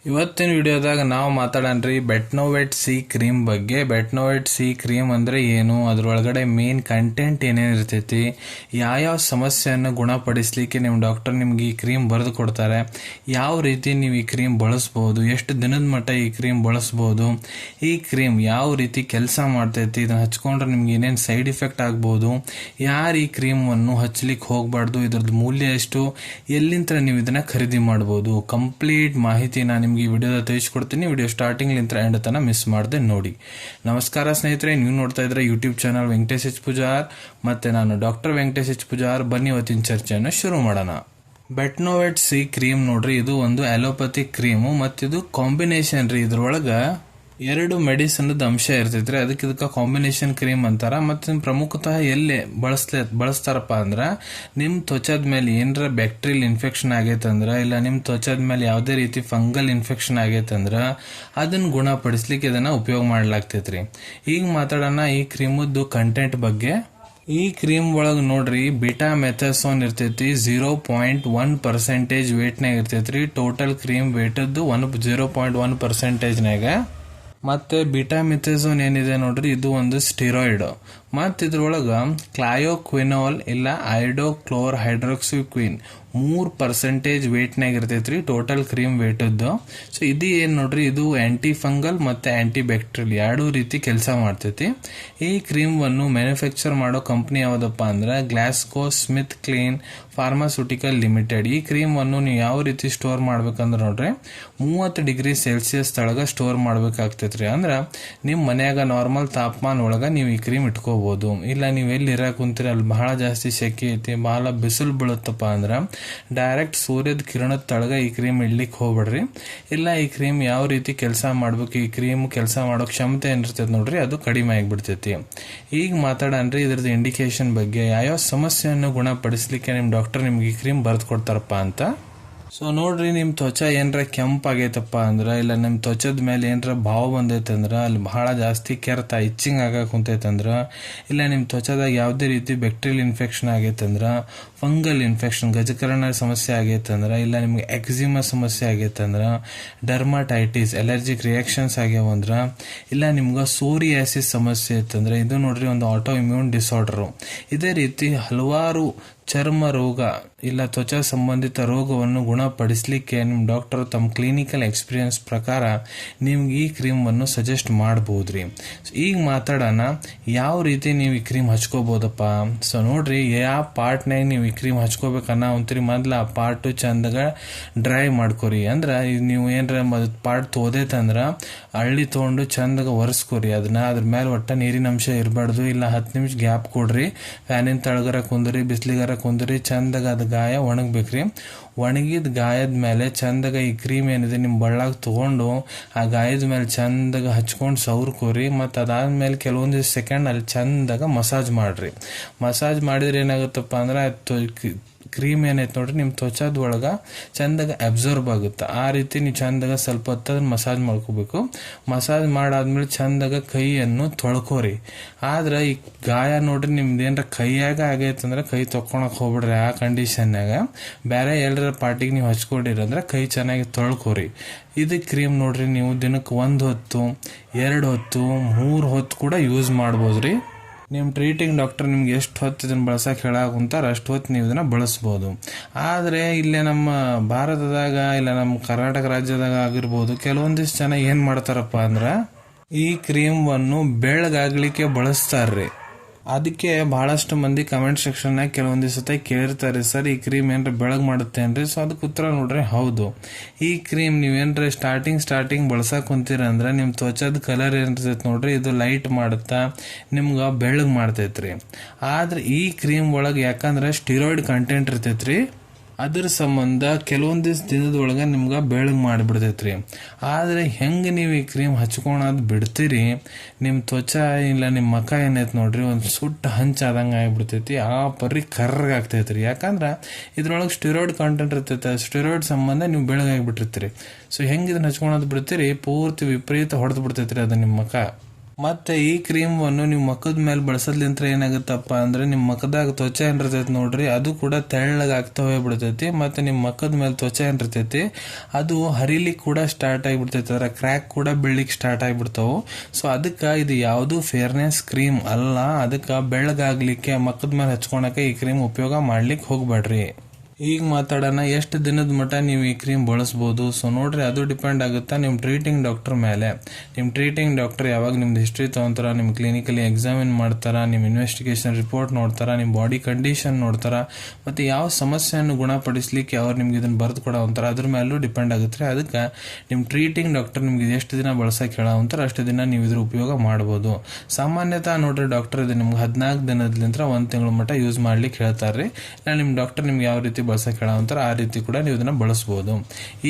ಇವತ್ತಿನ ವಿಡಿಯೋದಾಗ ನಾವು ಮಾತಾಡೋಣ್ರಿ Betnovate C cream ಬಗ್ಗೆ. ಬೆಟ್ನೋವೆಟ್ ಸಿ ಕ್ರೀಮ್ ಅಂದ್ರೆ ಏನು, ಅದ್ರೊಳಗಡೆ ಮೇನ್ ಕಂಟೆಂಟ್ ಏನೇನು ಇರ್ತೈತಿ, ಯಾವ ಸಮಸ್ಯೆಯನ್ನು ಗುಣಪಡಿಸ್ಲಿಕ್ಕೆ ನಿಮ್ಮ ಡಾಕ್ಟರ್ ನಿಮ್ಗೆ ಈ ಕ್ರೀಮ್ ಬರೆದು ಕೊಡ್ತಾರೆ, ಯಾವ ರೀತಿ ನೀವು ಈ ಕ್ರೀಮ್ ಬಳಸ್ಬೋದು, ಎಷ್ಟು ದಿನದ ಮಟ್ಟ ಈ ಕ್ರೀಮ್ ಬಳಸ್ಬೋದು, ಈ ಕ್ರೀಮ್ ಯಾವ ರೀತಿ ಕೆಲಸ ಮಾಡ್ತೈತಿ, ಇದನ್ನ ಹಚ್ಕೊಂಡ್ರೆ ನಿಮ್ಗೆ ಏನೇನು ಸೈಡ್ ಇಫೆಕ್ಟ್ ಆಗ್ಬೋದು, ಯಾರು ಈ ಕ್ರೀಮನ್ನು ಹಚ್ಲಿಕ್ಕೆ ಹೋಗಬಾರ್ದು, ಇದ್ರದ್ದು ಮೂಲ್ಯ ಎಷ್ಟು, ಎಲ್ಲಿಂದ ನೀವು ಇದನ್ನ ಖರೀದಿ ಮಾಡ್ಬೋದು, ಕಂಪ್ಲೀಟ್ ಮಾಹಿತಿ ನಾನು ನಿಮ್ಗೆ ಈ ವಿಡಿಯೋದ ತಿಳಿಸ್ಕೊಡ್ತೀನಿ. ವಿಡಿಯೋ ಸ್ಟಾರ್ಟಿಂಗ್ ಲಿಂತ್ರ ಎಂಡ್ ತನ ಮಿಸ್ ಮಾಡದೆ ನೋಡಿ. ನಮಸ್ಕಾರ ಸ್ನೇಹಿತರೆ, ನೀವು ನೋಡ್ತಾ ಇದ್ರೆ YouTube channel Venkatesh H Pujar, ಮತ್ತೆ ನಾನು ಡಾಕ್ಟರ್ ವೆಂಕಟೇಶ್ ಎಚ್ ಪೂಜಾರ್. ಬನ್ನಿ ಇವತ್ತಿನ ಚರ್ಚೆಯನ್ನು ಶುರು ಮಾಡೋಣ. ಬೆಟ್ನೋವೆಟ್ ಸಿ ಕ್ರೀಮ್ ನೋಡ್ರಿ, ಇದು ಒಂದು ಅಲೋಪತಿಕ್ ಕ್ರೀಮು ಮತ್ತು ಇದು ಕಾಂಬಿನೇಷನ್ ರೀ. ಇದ್ರೊಳಗ ಎರಡು ಮೆಡಿಸಿನ್ ಅಂಶ ಇರ್ತೈತ್ರಿ, ಅದಕ್ಕೆ ಇದಕ್ಕೆ ಕಾಂಬಿನೇಷನ್ ಕ್ರೀಮ್ ಅಂತಾರ. ಮತ್ತು ಪ್ರಮುಖತಃ ಎಲ್ಲಿ ಬಳಸ್ತಾರಪ್ಪ ಅಂದ್ರ ನಿಮ್ಮ ತ್ವಚದ ಮೇಲೆ ಏನರ ಬ್ಯಾಕ್ಟೀರಿಯಲ್ ಇನ್ಫೆಕ್ಷನ್ ಆಗೈತಂದ್ರ, ಇಲ್ಲ ನಿಮ್ಮ ತ್ವಚದ ಮೇಲೆ ಯಾವುದೇ ರೀತಿ ಫಂಗಲ್ ಇನ್ಫೆಕ್ಷನ್ ಆಗೈತಂದ್ರ ಅದನ್ನ ಗುಣಪಡಿಸ್ಲಿಕ್ಕೆ ಇದನ್ನ ಉಪಯೋಗ ಮಾಡ್ಲಾಗ್ತೈತ್ರಿ. ಈಗ ಮಾತಾಡೋಣ ಈ ಕ್ರೀಮದ್ದು ಕಂಟೆಂಟ್ ಬಗ್ಗೆ. ಈ ಕ್ರೀಮ್ ಒಳಗೆ ನೋಡ್ರಿ ಬಿಟಾಮೆಥಾಸೋನ್ ಇರ್ತೈತಿ, 0.1% ವೇಟ್ನಾಗ ಇರ್ತೈತ್ರಿ. Total cream ವೇಟದ್ದು 0.1%ನಾಗ. ಮತ್ತೆ ಬಿಟಾಮೆಥಾಸೋನ್ ಏನಿದೆ ನೋಡ್ರಿ, ಇದು ಒಂದು ಸ್ಟಿರಾಯ್ಡ್. ಮತ್ತು ಇದ್ರೊಳಗ ಕ್ಲಾಯೋಕ್ವಿನೋಲ್ ಇಲ್ಲ ಐಡೋಕ್ಲೋರ್ ಹೈಡ್ರೋಕ್ಸಿಕ್ವಿನ್ 3% ವೇಟ್ನಾಗ ಇರ್ತೈತ್ರಿ ಟೋಟಲ್ ಕ್ರೀಮ್ ವೇಟದ್ದು. ಸೊ ಇದು ಏನ್ ನೋಡ್ರಿ, ಇದು ಆಂಟಿ ಫಂಗಲ್ ಮತ್ತೆ ಆಂಟಿ ಬ್ಯಾಕ್ಟೀರಿಯಲ್ ಎರಡೂ ರೀತಿ ಕೆಲಸ ಮಾಡ್ತೈತಿ. ಈ ಕ್ರೀಮ್ ಅನ್ನು ಮ್ಯಾನುಫ್ಯಾಕ್ಚರ್ ಮಾಡೋ ಕಂಪನಿ ಯಾವ್ದಪ್ಪ ಅಂದ್ರೆ Glasgow Smith clean pharmaceutical limited. ಈ ಕ್ರೀಮ್ ಅನ್ನು ನೀವು ಯಾವ ರೀತಿ ಸ್ಟೋರ್ ಮಾಡ್ಬೇಕಂದ್ರೆ ನೋಡ್ರಿ 30 ಡಿಗ್ರಿ ಸೆಲ್ಸಿಯಸ್ ತಳಗ ಸ್ಟೋರ್ ಮಾಡ್ಬೇಕಾಗ್ತೈತ್ರಿ. ಅಂದ್ರ ನಿಮ್ ಮನ್ಯಾಗ ನಾರ್ಮಲ್ ತಾಪಮಾನ ಒಳಗ ನೀವು ಈ ಕ್ರೀಮ್ ಇಟ್ಕೋಬಹುದು. ಇಲ್ಲ ನೀವು ಎಲ್ಲಿ ಇರಾಕ್ ಕುಂತೀರ ಅಲ್ಲಿ ಬಹಳ ಜಾಸ್ತಿ ಸೆಕೆ ಐತಿ, ಬಹಳ ಬಿಸಿಲು ಬೀಳುತ್ತಪ್ಪ ಅಂದ್ರ ಡೈರೆಕ್ಟ್ ಸೂರ್ಯದ ಕಿರಣದ ತಳಗ ಈ ಕ್ರೀಮ್ ಇಡ್ಲಿಕ್ಕೆ ಹೋಗ್ಬೇಡ್ರಿ. ಇಲ್ಲ ಈ ಕ್ರೀಮ್ ಯಾವ ರೀತಿ ಕೆಲಸ ಮಾಡ್ಬೇಕು, ಈ ಕ್ರೀಮ್ ಕೆಲಸ ಮಾಡೋ ಕ್ಷಮತೆ ಏನಿರ್ತೈತಿ ನೋಡ್ರಿ ಅದು ಕಡಿಮೆ ಆಗಿಬಿಡ್ತೈತಿ. ಈಗ ಮಾತಾಡನ್ರಿ ಇದ್ರದ್ದು ಇಂಡಿಕೇಶನ್ ಬಗ್ಗೆ, ಯಾವ ಸಮಸ್ಯೆಯನ್ನು ಗುಣಪಡಿಸ್ಲಿಕ್ಕೆ ನಿಮ್ ಡಾಕ್ಟರ್ ನಿಮ್ಗೆ ಈ ಕ್ರೀಮ್ ಬರ್ದು ಕೊಡ್ತಾರಪ್ಪ ಅಂತ. ಸೊ ನೋಡ್ರಿ, ನಿಮ್ ತ್ವಚ ಏನರ ಕೆಂಪಾಗೈತಪ್ಪ ಅಂದ್ರ, ಇಲ್ಲ ನಿಮ್ ತ್ವಚದ ಮೇಲೆ ಏನರ ಭಾವ ಬಂದೈತಂದ್ರ, ಅಲ್ಲಿ ಬಹಳ ಜಾಸ್ತಿ ಕೆರೆತ ಇಚ್ಚಿಂಗ್ ಆಗಾಕ ಕುಂತೈತಂದ್ರ, ಇಲ್ಲ ನಿಮ್ ತ್ವಚದಾಗ ಯಾವುದೇ ರೀತಿ ಬ್ಯಾಕ್ಟೀರಿಯಲ್ ಇನ್ಫೆಕ್ಷನ್ ಆಗೈತಂದ್ರ, ಫಂಗಲ್ ಇನ್ಫೆಕ್ಷನ್ ಗಜಕರಣ ಸಮಸ್ಯೆ ಆಗೈತಂದ್ರ, ಇಲ್ಲ ನಿಮ್ಗೆ ಎಕ್ಸಿಮಾ ಸಮಸ್ಯೆ ಆಗೈತಂದ್ರ, ಡರ್ಮಾಟೈಟಿಸ್ ಅಲರ್ಜಿಕ್ ರಿಯಾಕ್ಷನ್ಸ್ ಆಗ್ಯಾವಂದ್ರ, ಇಲ್ಲ ನಿಮ್ಗೆ ಸೋರಿಯಾಸಿಸ್ ಸಮಸ್ಯೆ ಇತ್ತಂದ್ರೆ, ಇದು ನೋಡ್ರಿ ಒಂದು ಆಟೋ ಇಮ್ಯೂನ್ ಡಿಸಾರ್ಡರ್. ಇದೇ ರೀತಿ ಹಲವಾರು ಚರ್ಮ ರೋಗ ಇಲ್ಲ ತ್ವಚಾ ಸಂಬಂಧಿತ ರೋಗವನ್ನು ಗುಣಪಡಿಸಲಿಕ್ಕೆ ನಿಮ್ಮ ಡಾಕ್ಟರ್ ತಮ್ಮ ಕ್ಲಿನಿಕಲ್ ಎಕ್ಸ್ಪೀರಿಯನ್ಸ್ ಪ್ರಕಾರ ನಿಮ್ಗೆ ಈ ಕ್ರೀಮ್ ಅನ್ನು ಸಜೆಸ್ಟ್ ಮಾಡಬಹುದ್ರಿ. ಈಗ ಮಾತಾಡೋಣ ಯಾವ ರೀತಿ ನೀವು ಈ ಕ್ರೀಮ್ ಹಚ್ಕೋಬಹುದಪ್ಪ. ಸೊ ನೋಡ್ರಿ, ಯಾವ ಪಾರ್ಟ್ನಾಗ ನೀವು ಈ ಕ್ರೀಮ್ ಹಚ್ಕೋಬೇಕನ್ನ ಅಂತೀರಿ, ಮೊದ್ಲ ಆ ಪಾರ್ಟ್ ಚಂದಾಗ ಡ್ರೈ ಮಾಡ್ಕೊರಿ. ಅಂದ್ರ ನೀವು ಏನ್ರ ಪಾರ್ಟ್ ತೋದೈತಂದ್ರ ಹಳ್ಳಿ ತಗೊಂಡು ಚಂದಾಗ ಒರೆಸ್ಕೊರಿ ಅದನ್ನ. ಅದ್ರ ಮೇಲೆ ಒಟ್ಟ ನೀರಿನ ಅಂಶ ಇರಬಾರ್ದು. ಇಲ್ಲ 10 ನಿಮಿಷ ಗ್ಯಾಪ್ ಕೊಡ್ರಿ, ಫ್ಯಾನಿನ ತಳಗರ ಕುಂದ್ರಿ, ಬಿಸಿಲಿಗಾರ ಕುಂದ್ರಿ, ಚಂದಾಗ ಅದ್ ಗಾಯ ಒಣಗ್ಬೇಕ್ರಿ. ಒಣಗಿದ ಗಾಯದ ಮೇಲೆ ಚಂದಾಗ ಈ ಕ್ರೀಮ್ ಏನಿದೆ ನಿಮ್ ಬಳ್ಳಾಗ ತಗೊಂಡು ಆ ಗಾಯದ ಮೇಲೆ ಚಂದಾಗ ಹಚ್ಕೊಂಡು ಸೌರ್ಕೋರಿ. ಮತ್ತು ಅದಾದ್ಮೇಲೆ ಕೆಲವೊಂದು ಸೆಕೆಂಡ್ ಅಲ್ಲಿ ಚಂದಾಗ ಮಸಾಜ್ ಮಾಡ್ರಿ. ಮಸಾಜ್ ಮಾಡಿದ್ರೆ ಏನಾಗುತ್ತಪ್ಪ ಅಂದ್ರೆ ಕ್ರೀಮ್ ಏನೈತೆ ನೋಡ್ರಿ ನಿಮ್ ತ್ವಚದ ಒಳಗ ಚಂದಾಗ ಅಬ್ಸರ್ವ್ ಆಗುತ್ತೆ. ಆ ರೀತಿ ನೀವು ಚಂದಾಗ ಸ್ವಲ್ಪ ಹೊತ್ತ ಮಸಾಜ್ ಮಾಡ್ಕೋಬೇಕು. ಮಸಾಜ್ ಮಾಡಾದ್ಮೇಲೆ ಚಂದಾಗ ಕೈಯನ್ನು ತೊಳ್ಕೋರಿ. ಆದ್ರೆ ಈ ಗಾಯ ನೋಡ್ರಿ ನಿಮ್ದು ಏನಾರ ಕೈಯಾಗ ಆಗೈತಂದ್ರೆ ಕೈ ತೊಕೊಳಕ್ ಹೋಗ್ಬಿಡ್ರಿ. ಆ ಕಂಡೀಷನ್ನಾಗ ಬೇರೆ ಎಲ್ಲರ ಪಾರ್ಟಿಗೆ ನೀವು ಹಚ್ಕೊಂಡಿರಿ ಅಂದ್ರೆ ಕೈ ಚೆನ್ನಾಗಿ ತೊಳ್ಕೋರಿ. ಇದು ಕ್ರೀಮ್ ನೋಡ್ರಿ ನೀವು ದಿನಕ್ಕೆ 1 ಹೊತ್ತು 2 ಹೊತ್ತು 3 ಹೊತ್ತು ಕೂಡ ಯೂಸ್ ಮಾಡ್ಬೋದ್ರಿ. ನಿಮ್ಮ ಟ್ರೀಟಿಂಗ್ ಡಾಕ್ಟರ್ ನಿಮ್ಗೆ ಎಷ್ಟು ಹೊತ್ತು ಇದನ್ನು ಬಳಸಕ್ಕೆ ಹೇಳಾಕುಂತಾರ ಅಷ್ಟು ಹೊತ್ತು ನೀವು ಇದನ್ನ ಬಳಸ್ಬೋದು. ಆದರೆ ಇಲ್ಲೇ ನಮ್ಮ ಭಾರತದಾಗ ಇಲ್ಲ ನಮ್ಮ ಕರ್ನಾಟಕ ರಾಜ್ಯದಾಗ ಆಗಿರ್ಬೋದು, ಕೆಲವೊಂದಿಷ್ಟು ಜನ ಏನು ಮಾಡ್ತಾರಪ್ಪ ಅಂದ್ರೆ ಈ ಕ್ರೀಮನ್ನು ಬೆಳ್ಳಗಾಗ್ಲಿಕ್ಕೆ ಬಳಸ್ತಾರ್ರಿ. ಅದಕ್ಕೆ ಬಹಳಷ್ಟು ಮಂದಿ ಕಮೆಂಟ್ ಸೆಕ್ಷನ್ನಾಗ ಕೆಲವೊಂದು ಸತ ಕೇಳಿರ್ತಾರೆ, ಸರ್ ಈ ಕ್ರೀಮ್ ಏನ್ರ ಬೆಳಗ್ ಮಾಡುತ್ತೇನ್ರಿ? ಸೊ ಅದಕ್ಕೆ ಉತ್ತರ ನೋಡ್ರಿ, ಹೌದು. ಈ ಕ್ರೀಮ್ ನೀವೇನ್ರ ಸ್ಟಾರ್ಟಿಂಗ್ ಬಳಸಕ್ ಕುಂತೀರ ಅಂದ್ರೆ ನಿಮ್ ತ್ವಚದ ಕಲರ್ ಏನಿರ್ತೈತಿ ನೋಡ್ರಿ, ಇದು ಲೈಟ್ ಮಾಡುತ್ತಾ ನಿಮ್ಗ ಬೆಳಗ್ ಮಾಡ್ತೈತ್ರಿ. ಆದ್ರೆ ಈ ಕ್ರೀಮ್ ಒಳಗೆ ಯಾಕಂದ್ರೆ ಸ್ಟಿರಾಯ್ಡ್ ಕಂಟೆಂಟ್ ಇರ್ತೈತ್ರಿ, ಅದ್ರ ಸಂಬಂಧ ಕೆಲವೊಂದಿಷ್ಟು ದಿನದೊಳಗೆ ನಿಮ್ಗೆ ಬೆಳಗ್ ಮಾಡಿಬಿಡ್ತೈತ್ರಿ. ಆದ್ರೆ ಹೆಂಗೆ ನೀವು ಈ ಕ್ರೀಮ್ ಹಚ್ಕೊಳೋದು ಬಿಡ್ತೀರಿ, ನಿಮ್ಮ ತ್ವಚ ಇಲ್ಲ ನಿಮ್ಮ ಮುಖ ಏನೈತೆ ನೋಡ್ರಿ ಒಂದು ಸುಟ್ಟ ಹಂಚಾದಂಗೆ ಆಗಿಬಿಡ್ತೈತಿ. ಆ ಪರಿ ಕರ್ರಗಾಗ್ತೈತ್ರಿ. ಯಾಕಂದ್ರೆ ಇದ್ರೊಳಗೆ ಸ್ಟಿರಾಯ್ಡ್ ಕಂಟೆಂಟ್ ಇರ್ತೈತೆ. ಸ್ಟಿರಾಯ್ಡ್ ಸಂಬಂಧ ನೀವು ಬೆಳಗಾಗಿಬಿಟ್ಟಿರ್ತೀರಿ. ಸೊ ಹೆಂಗೆ ಇದನ್ನ ಹಚ್ಕೊಳೋದು ಬಿಡ್ತೀರಿ, ಪೂರ್ತಿ ವಿಪರೀತ ಹೊಡೆದು ಬಿಡ್ತೈತ್ರಿ ಅದು ನಿಮ್ಮ ಮುಖ. ಮತ್ತೆ ಈ ಕ್ರೀಮನ್ನು ನೀವು ಮುಖದ ಮೇಲೆ ಬಳಸೋದ್ಲಿಂತ್ರ ಏನಾಗುತ್ತಪ್ಪ ಅಂದ್ರೆ ನಿಮ್ಮ ಮುಖದಾಗ ತ್ವಚೆ ಏನಿರ್ತೈತಿ ನೋಡ್ರಿ ಅದು ಕೂಡ ತೆಳ್ಳಗಾಗ್ತಾ ಹೋಗ್ಬಿಡ್ತೈತಿ. ಮತ್ತೆ ನಿಮ್ಮ ಮುಖದ ಮೇಲೆ ತ್ವಚೆ ಏನಿರ್ತೈತಿ ಅದು ಹರಿಲಿಕ್ಕೆ ಕೂಡ ಸ್ಟಾರ್ಟ್ ಆಗಿಬಿಡ್ತೈತಿ, ಅದರ ಕ್ರ್ಯಾಕ್ ಕೂಡ ಬೀಳ್ಲಿಕ್ಕೆ ಸ್ಟಾರ್ಟ್ ಆಗಿಬಿಡ್ತಾವು. ಸೊ ಅದಕ್ಕೆ ಇದು ಯಾವುದು ಫೇರ್ನೆಸ್ ಕ್ರೀಮ್ ಅಲ್ಲ. ಅದಕ್ಕೆ ಬೆಳ್ಳಗಾಗ್ಲಿಕ್ಕೆ ಮುಖದ ಮೇಲೆ ಹಚ್ಕೊಳಕ್ಕೆ ಈ ಕ್ರೀಮ್ ಉಪಯೋಗ ಮಾಡ್ಲಿಕ್ಕೆ ಹೋಗ್ಬೇಡ್ರಿ. ಈಗ ಮಾತಾಡೋಣ ಎಷ್ಟು ದಿನದ ಮಟ್ಟ ನೀವು ಈ ಕ್ರೀಮ್ ಬಳಸ್ಬೋದು. ಸೊ ನೋಡ್ರಿ, ಅದು ಡಿಪೆಂಡ್ ಆಗುತ್ತಾ ನಿಮ್ಮ ಟ್ರೀಟಿಂಗ್ ಡಾಕ್ಟರ್ ಮೇಲೆ. ನಿಮ್ಮ ಟ್ರೀಟಿಂಗ್ ಡಾಕ್ಟರ್ ಯಾವಾಗ ನಿಮ್ದು ಹಿಸ್ಟ್ರಿ ತೊಗೊಂತಾರ, ನಿಮ್ಮ ಕ್ಲಿನಿಕಲಿ ಎಕ್ಸಾಮಿನ್ ಮಾಡ್ತಾರ, ನಿಮ್ಮ ಇನ್ವೆಸ್ಟಿಗೇಷನ್ ರಿಪೋರ್ಟ್ ನೋಡ್ತಾರ, ನಿಮ್ಮ ಬಾಡಿ ಕಂಡೀಷನ್ ನೋಡ್ತಾರ, ಮತ್ತು ಯಾವ ಸಮಸ್ಯೆಯನ್ನು ಗುಣಪಡಿಸ್ಲಿಕ್ಕೆ ಅವ್ರು ನಿಮ್ಗೆ ಇದನ್ನು ಬರೆದು ಕೊಡೋ ಅಂತಾರೆ, ಅದ್ರ ಮೇಲೂ ಡಿಪೆಂಡ್ ಆಗುತ್ತೆ. ಅದಕ್ಕೆ ನಿಮ್ಮ ಟ್ರೀಟಿಂಗ್ ಡಾಕ್ಟರ್ ನಿಮ್ಗೆ ಎಷ್ಟು ದಿನ ಬಳಸೋಕೆ ಹೇಳೋ ಅಂತಾರೆ ಅಷ್ಟು ದಿನ ನೀವು ಇದ್ರ ಉಪಯೋಗ ಮಾಡ್ಬೋದು. ಸಾಮಾನ್ಯತಃ ನೋಡ್ರಿ, ಡಾಕ್ಟರ್ ಇದು ನಿಮ್ಗೆ 14 ದಿನದಿಂದ 1 ತಿಂಗಳ ಮಟ್ಟ ಯೂಸ್ ಮಾಡ್ಲಿಕ್ಕೆ ಹೇಳ್ತಾರೆ. ಇಲ್ಲ ನಿಮ್ಮ ಡಾಕ್ಟರ್ ನಿಮ್ಗೆ ಯಾವ ರೀತಿ ಬಳಸಕ್ಕೆ ಹೇಳೋಂತಾರೆ ಆ ರೀತಿ ಕೂಡ ನೀವು ಇದನ್ನ ಬಳಸ್ಬೋದು.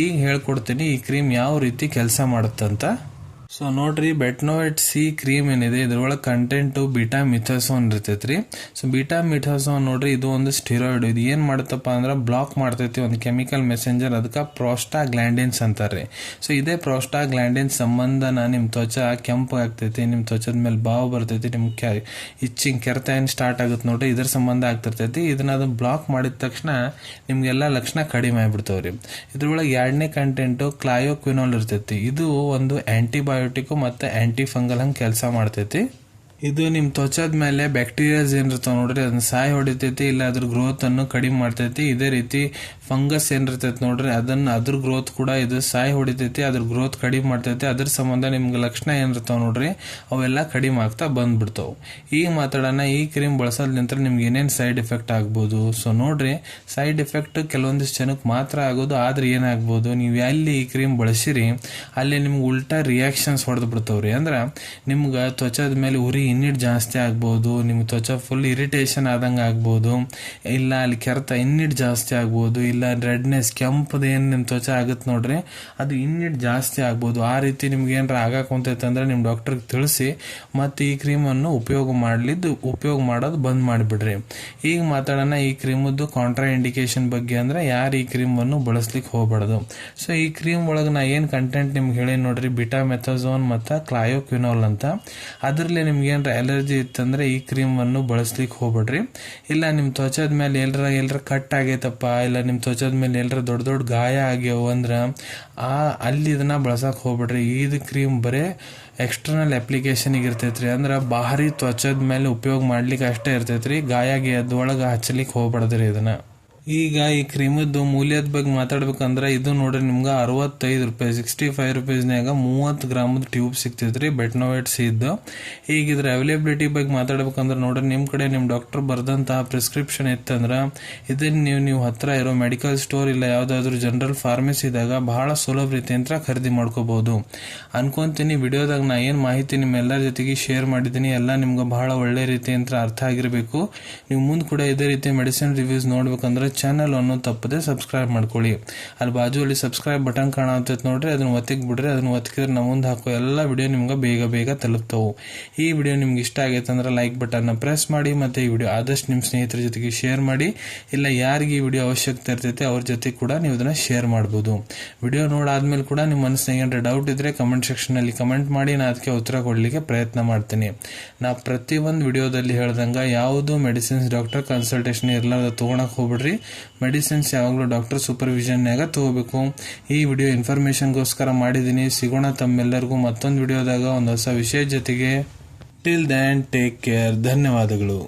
ಈಗ ಹೇಳ್ಕೊಡ್ತೀನಿ ಈ ಕ್ರೀಮ್ ಯಾವ ರೀತಿ ಕೆಲಸ ಮಾಡುತ್ತಂತ. ಸೊ ನೋಡ್ರಿ, ಬೆಟ್ನೋವೆಟ್ ಸಿ ಕ್ರೀಮ್ ಏನಿದೆ ಇದ್ರೊಳಗೆ ಕಂಟೆಂಟ್ ಬೀಟಾಮಿಥಾಸೋನ್ ಇರ್ತೈತ್ರಿ. ಸೊ ಬೀಟಾಮಿಥಾಸೋನ್ ನೋಡ್ರಿ, ಇದು ಒಂದು ಸ್ಟಿರಾಯ್ಡ್. ಇದು ಏನ್ ಮಾಡುತ್ತಪ್ಪ ಅಂದ್ರೆ ಬ್ಲಾಕ್ ಮಾಡ್ತೈತಿ ಒಂದು ಕೆಮಿಕಲ್ ಮೆಸೆಂಜರ್, ಅದಕ್ಕೆ ಪ್ರೋಸ್ಟಾಗ್ಲ್ಯಾಂಡಿನ್ಸ್ ಅಂತಾರ್ರಿ. ಸೊ ಇದೇ ಪ್ರೋಸ್ಟಾಗ್ಲ್ಯಾಂಡಿನ್ಸ್ ಸಂಬಂಧನ ನಿಮ್ ತ್ವಚ ಕೆಂಪು ಆಗ್ತೈತಿ, ನಿಮ್ ತ್ವಚದ ಮೇಲೆ ಬಾವು ಬರ್ತೈತಿ, ನಿಮ್ ಇಚ್ಚಿಂಗ್ ಕೆರೆತ ಏನ್ ಸ್ಟಾರ್ಟ್ ಆಗುತ್ತೆ ನೋಡ್ರಿ, ಇದ್ರ ಸಂಬಂಧ ಆಗ್ತಿರ್ತೈತಿ. ಇದನ್ನ ಅದು ಬ್ಲಾಕ್ ಮಾಡಿದ ತಕ್ಷಣ ನಿಮ್ಗೆಲ್ಲ ಲಕ್ಷಣ ಕಡಿಮೆ ಆಗ್ಬಿಡ್ತಾವ್ರಿ. ಇದ್ರೊಳಗೆ 2ನೇ ಕಂಟೆಂಟ್ ಕ್ಲಯೋಕ್ವಿನೋಲ್ ಇರ್ತೈತಿ. ಇದು ಒಂದು ಆಂಟಿಬಯೋಟಿಕ್ ಮತ್ತೆ ಆಂಟಿ ಫಂಗಲ್ ಹಂಗೆ ಕೆಲಸ ಮಾಡ್ತೈತಿ. ಇದು ನಿಮ್ ತ್ವಚದ ಮೇಲೆ ಬ್ಯಾಕ್ಟೀರಿಯಾಸ್ ಏನಿರ್ತಾವ ನೋಡ್ರಿ ಅದನ್ನ ಸಾಯಿ ಹೊಡಿತೈತಿ, ಇಲ್ಲ ಅದ್ರ ಗ್ರೋತ್ ಅನ್ನು ಕಡಿಮೆ ಮಾಡ್ತೈತಿ. ಇದೇ ರೀತಿ ಫಂಗಸ್ ಏನಿರ್ತೈತಿ ನೋಡ್ರಿ ಅದ್ರ ಗ್ರೋತ್ ಕೂಡ ಇದು ಸಾಯಿ ಹೊಡಿತೈತಿ, ಅದ್ರ ಗ್ರೋತ್ ಕಡಿಮೆ ಮಾಡ್ತೈತಿ. ಅದ್ರ ಸಂಬಂಧ ನಿಮ್ಗೆ ಲಕ್ಷಣ ಏನಿರ್ತಾವ ನೋಡ್ರಿ ಅವೆಲ್ಲ ಕಡಿಮೆ ಆಗ್ತಾ ಬಂದ್ಬಿಡ್ತಾವ. ಈಗ ಮಾತಾಡೋಣ ಈ ಕ್ರೀಮ್ ಬಳಸೋದ್ಲಿಂತ ನಿಮ್ಗೆ ಏನೇನ್ ಸೈಡ್ ಎಫೆಕ್ಟ್ ಆಗ್ಬೋದು. ಸೊ ನೋಡ್ರಿ, ಸೈಡ್ ಎಫೆಕ್ಟ್ ಕೆಲವೊಂದಿಷ್ಟು ಜನಕ್ಕೆ ಮಾತ್ರ ಆಗೋದು. ಆದ್ರೆ ಏನಾಗ್ಬೋದು, ನೀವು ಎಲ್ಲಿ ಈ ಕ್ರೀಮ್ ಬಳಸಿರಿ ಅಲ್ಲಿ ನಿಮ್ಗೆ ಉಲ್ಟಾ ರಿಯಾಕ್ಷನ್ಸ್ ಹೊಡೆದು ಬಿಡ್ತಾವ್ರಿ. ಅಂದ್ರ ನಿಮ್ಗೆ ತ್ವಚದ ಮೇಲೆ ಉರಿ ಇನ್ನಿಟ್ ಜಾಸ್ತಿ ಆಗ್ಬೋದು, ನಿಮ್ಗೆ ತ್ವಚ ಫುಲ್ ಇರಿಟೇಷನ್ ಆದಂಗೆ ಆಗ್ಬೋದು, ಇಲ್ಲ ಅಲ್ಲಿ ಕೆರೆತ ಇನ್ನಿಟ್ ಜಾಸ್ತಿ ಆಗ್ಬೋದು, ಇಲ್ಲ ರೆಡ್ನೆಸ್ ಕೆಂಪದ ಏನ್ ನಿಮ್ ತ್ವಚ ಆಗುತ್ತೆ ನೋಡ್ರಿ ಅದು ಇನ್ನಿಟ್ ಜಾಸ್ತಿ ಆಗ್ಬೋದು. ಆ ರೀತಿ ನಿಮ್ಗೆ ಏನಾರ ಆಗಾಕೊಂತೈತೆ ಅಂದ್ರೆ ನಿಮ್ ಡಾಕ್ಟರ್ಗೆ ತಿಳಿಸಿ ಮತ್ತೆ ಈ ಕ್ರೀಮ್ ಅನ್ನು ಉಪಯೋಗ ಮಾಡೋದು ಬಂದ್ ಮಾಡಿಬಿಡ್ರಿ. ಈಗ ಮಾತಾಡೋಣ ಈ ಕ್ರೀಮದ್ದು ಕಾಂಟ್ರಾ ಇಂಡಿಕೇಶನ್ ಬಗ್ಗೆ. ಅಂದ್ರೆ ಯಾರು ಈ ಕ್ರೀಮ್ ಅನ್ನು ಬಳಸ್ಲಿಕ್ಕೆ ಹೋಗ್ಬಾರ್ದು. ಸೊ ಈ ಕ್ರೀಮ್ ಒಳಗೆ ನಾ ಏನ್ ಕಂಟೆಂಟ್ ನಿಮ್ಗೆ ಹೇಳಿ ನೋಡ್ರಿ, ಬೀಟಾಮೆಥಾಸೋನ್ ಮತ್ತೆ ಕ್ಲಯೋಕ್ವಿನೋಲ್ ಅಂತ. ಅದ್ರಲ್ಲಿ ನಿಮ್ಗೆ ಏನಾರ ಅಲರ್ಜಿ ಇತ್ತಂದ್ರೆ ಈ ಕ್ರೀಮ್ ಅನ್ನು ಬಳಸ್ಲಿಕ್ಕೆ ಹೋಗ್ಬೇಡ್ರಿ. ಇಲ್ಲ ನಿಮ್ ತ್ವಚದ ಮೇಲೆ ಎಲ್ಲರ ಕಟ್ ಆಗೈತಪ್ಪ, ಇಲ್ಲ ನಿಮ್ ತ್ವಚದ ಮೇಲೆ ಎಲ್ಲರ ದೊಡ್ಡ ದೊಡ್ಡ ಗಾಯ ಆಗ್ಯಾವ ಅಂದ್ರ ಅಲ್ಲಿ ಇದನ್ನ ಬಳಸಕ್ ಹೋಗ್ಬೇಡ್ರಿ. ಇದು ಕ್ರೀಮ್ ಬರೇ ಎಕ್ಸ್ಟರ್ನಲ್ ಅಪ್ಲಿಕೇಶನ್ ಇರ್ತೈತ್ರಿ. ಅಂದ್ರ ಬಾಹರಿ ತ್ವಚದ ಮೇಲೆ ಉಪಯೋಗ ಮಾಡ್ಲಿಕ್ಕೆ ಅಷ್ಟೇ ಇರ್ತೈತ್ರಿ, ಗಾಯ ಅದ್ರೊಳಗ ಹಚ್ಚಲಿಕ್ಕೆ ಹೋಗ್ಬಾರ್ದ್ರಿ ಇದನ್ನ. ಈಗ ಈ ಕ್ರೀಮದ್ದು ಮೂಲ್ಯದ ಬಗ್ಗೆ ಮಾತಾಡ್ಬೇಕಂದ್ರೆ ಇದು ನೋಡ್ರಿ ನಿಮ್ಗೆ 65 ರೂಪಾಯಿ 65 ರೂಪೀಸ್ನಾಗ 30 ಗ್ರಾಮದ ಟ್ಯೂಬ್ ಸಿಗ್ತೈತ್ರಿ ಬೆಟ್ನೋವೆಟ್ ಸಿ ಇದ್ದು. ಈಗ ಇದ್ರ ಅವೈಲೇಬಿಲಿಟಿ ಬಗ್ಗೆ ಮಾತಾಡ್ಬೇಕಂದ್ರೆ ನೋಡ್ರಿ, ನಿಮ್ ಕಡೆ ನಿಮ್ ಡಾಕ್ಟರ್ ಬರ್ದಂತಹ ಪ್ರಿಸ್ಕ್ರಿಪ್ಷನ್ ಇತ್ತಂದ್ರ ಇದನ್ನ ನೀವು ಹತ್ರ ಇರೋ ಮೆಡಿಕಲ್ ಸ್ಟೋರ್ ಇಲ್ಲ ಯಾವ್ದಾದ್ರು ಜನರಲ್ ಫಾರ್ಮಸಿದಾಗ ಬಹಳ ಸುಲಭ ರೀತಿಯಿಂದ ಖರೀದಿ ಮಾಡ್ಕೋಬಹುದು ಅನ್ಕೊಂತೀನಿ. ವಿಡಿಯೋದಾಗ ನಾ ಏನ್ ಮಾಹಿತಿ ನಿಮ್ಮೆಲ್ಲರ ಜೊತೆಗೆ ಶೇರ್ ಮಾಡಿದ್ದೀನಿ ಎಲ್ಲ ನಿಮ್ಗೆ ಬಹಳ ಒಳ್ಳೆ ರೀತಿಯಿಂದ ಅರ್ಥ ಆಗಿರ್ಬೇಕು. ನೀವು ಮುಂದ್ ಕೂಡ ಇದೇ ರೀತಿ ಮೆಡಿಸಿನ್ ರಿವ್ಯೂಸ್ ನೋಡ್ಬೇಕಂದ್ರೆ ಚಾನಲ್ ಅನ್ನು ತಪ್ಪದೆ ಸಬ್ಸ್ಕ್ರೈಬ್ ಮಾಡ್ಕೊಳ್ಳಿ. ಅಲ್ಲಿ ಬಾಜುವಲ್ಲಿ ಸಬ್ಸ್ಕ್ರೈಬ್ ಬಟನ್ ಕಾಣತೈತೆ ನೋಡ್ರಿ, ಅದನ್ನ ಒತ್ತಿಕ್ ಬಿಡ್ರಿ. ಅದನ್ನ ಒತ್ತಿದ್ರೆ ನಾ ಮುಂದೆ ಹಾಕೋ ಎಲ್ಲ ವಿಡಿಯೋ ನಿಮ್ಗೆ ಬೇಗ ತಲುಪ್ತಾವು. ಈ ವಿಡಿಯೋ ನಿಮ್ಗೆ ಇಷ್ಟ ಆಗೈತೆ ಅಂದ್ರೆ ಲೈಕ್ ಬಟನ್ ಪ್ರೆಸ್ ಮಾಡಿ, ಮತ್ತೆ ಈ ವಿಡಿಯೋ ಆದಷ್ಟು ನಿಮ್ಮ ಸ್ನೇಹಿತರ ಜೊತೆಗೆ ಶೇರ್ ಮಾಡಿ. ಇಲ್ಲ ಯಾರಿಗೆ ಈ ವಿಡಿಯೋ ಅವಶ್ಯಕತೆ ಇರ್ತೈತೆ ಅವ್ರ ಜೊತೆ ಕೂಡ ನೀವು ಇದನ್ನ ಶೇರ್ ಮಾಡಬಹುದು. ವಿಡಿಯೋ ನೋಡಾದ್ಮೇಲೆ ಕೂಡ ನಿಮ್ಮ ಮನಸ್ಸಿನಾಗ ಏನಾರ ಡೌಟ್ ಇದ್ರೆ ಕಮೆಂಟ್ ಸೆಕ್ಷನ್ ಅಲ್ಲಿ ಕಮೆಂಟ್ ಮಾಡಿ, ನಾ ಅದಕ್ಕೆ ಉತ್ತರ ಕೊಡ್ಲಿಕ್ಕೆ ಪ್ರಯತ್ನ ಮಾಡ್ತೀನಿ. ನಾ ಪ್ರತಿಯೊಂದು ವಿಡಿಯೋದಲ್ಲಿ ಹೇಳ್ದಂಗ ಯಾವುದು ಮೆಡಿಸಿನ್ಸ್ ಡಾಕ್ಟರ್ ಕನ್ಸಲ್ಟೇಷನ್ ಇರ್ಲಾರ್ದ ತಗೊಳಕ್ ಹೋಗ್ಬಿಡ್ರಿ. ಮೆಡಿಸಿನ್ಸ್ ಯಾವಾಗಲೂ ಡಾಕ್ಟರ್ ಸೂಪರ್ವಿಷನ್ನಾಗ ತಗೋಬೇಕು. ಈ ವಿಡಿಯೋ ಇನ್ಫಾರ್ಮೇಶನ್ಗೋಸ್ಕರ ಮಾಡಿದ್ದೀನಿ. ಸಿಗೋಣ ತಮ್ಮೆಲ್ಲರಿಗೂ ಮತ್ತೊಂದು ವಿಡಿಯೋದಾಗ ಒಂದು ಹೊಸ ವಿಷಯ ಜೊತೆಗೆ. Till then take care. ಧನ್ಯವಾದಗಳು.